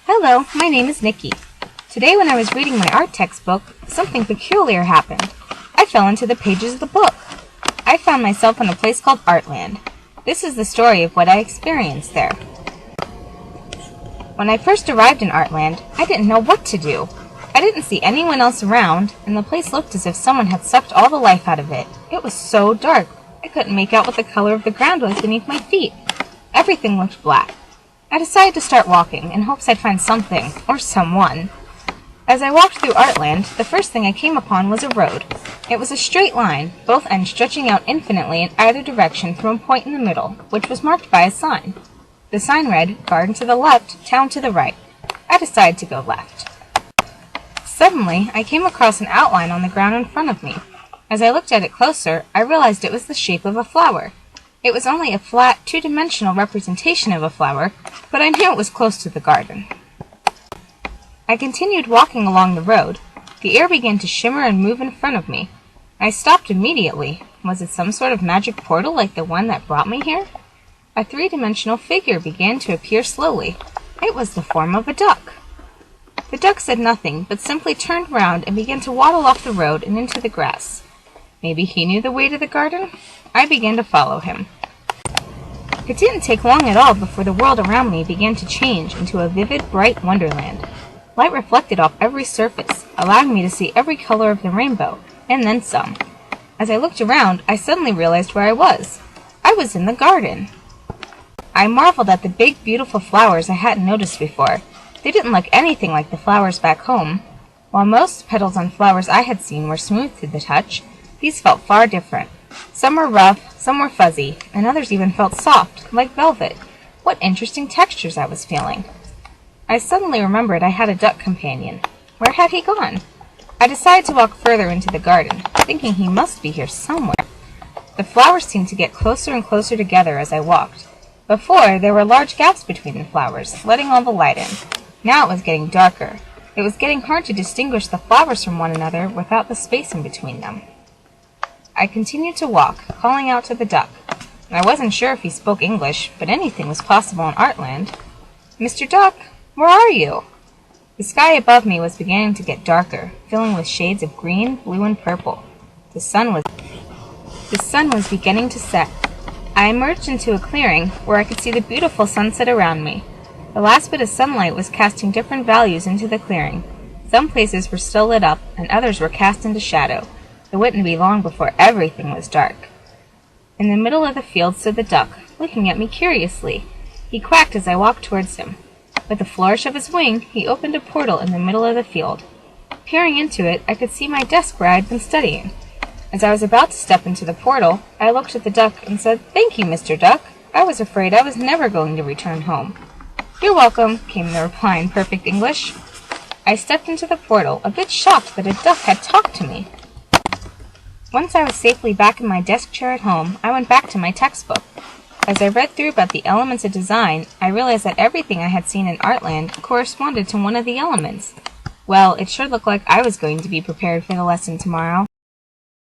Hello, my name is Nikki. Today when I was reading my art textbook, something peculiar happened. I fell into the pages of the book. I found myself in a place called Artland. This is the story of what I experienced there. When I first arrived in Artland, I didn't know what to do. I didn't see anyone else around, and the place looked as if someone had sucked all the life out of it. It was so dark, I couldn't make out what the color of the ground was beneath my feet. Everything looked black. I decided to start walking in hopes I'd find something, or someone. As I walked through Artland, the first thing I came upon was a road. It was a straight line, both ends stretching out infinitely in either direction from a point in the middle, which was marked by a sign. The sign read, "Garden to the left, town to the right." I decided to go left. Suddenly, I came across an outline on the ground in front of me. As I looked at it closer, I realized it was the shape of a flower. It was only a flat, two-dimensional representation of a flower, but I knew it was close to the garden. I continued walking along the road. The air began to shimmer and move in front of me. I stopped immediately. Was it some sort of magic portal like the one that brought me here? A three-dimensional figure began to appear slowly. It was the form of a duck. The duck said nothing, but simply turned round and began to waddle off the road and into the grass. Maybe he knew the way to the garden? I began to follow him. It didn't take long at all before the world around me began to change into a vivid, bright wonderland. Light reflected off every surface, allowing me to see every color of the rainbow, and then some. As I looked around, I suddenly realized where I was. I was in the garden. I marveled at the big, beautiful flowers I hadn't noticed before. They didn't look anything like the flowers back home. While most petals on flowers I had seen were smooth to the touch, these felt far different. Some were rough, some were fuzzy, and others even felt soft, like velvet. What interesting textures I was feeling. I suddenly remembered I had a duck companion. Where had he gone? I decided to walk further into the garden, thinking he must be here somewhere. The flowers seemed to get closer and closer together as I walked. Before, there were large gaps between the flowers, letting all the light in. Now it was getting darker. It was getting hard to distinguish the flowers from one another without the space in between them. I continued to walk, calling out to the duck. I wasn't sure if he spoke English, but anything was possible in Artland. "Mr. Duck, where are you?" The sky above me was beginning to get darker, filling with shades of green, blue, and purple. The sun was beginning to set. I emerged into a clearing where I could see the beautiful sunset around me. The last bit of sunlight was casting different values into the clearing. Some places were still lit up, and others were cast into shadow. It wouldn't be long before everything was dark. In the middle of the field stood the duck, looking at me curiously. He quacked as I walked towards him. With a flourish of his wing, he opened a portal in the middle of the field. Peering into it, I could see my desk where I had been studying. As I was about to step into the portal, I looked at the duck and said, "Thank you, Mr. Duck. I was afraid I was never going to return home." "You're welcome," came the reply in perfect English. I stepped into the portal, a bit shocked that a duck had talked to me. Once I was safely back in my desk chair at home, I went back to my textbook. As I read through about the elements of design, I realized that everything I had seen in Artland corresponded to one of the elements. Well, it sure looked like I was going to be prepared for the lesson tomorrow.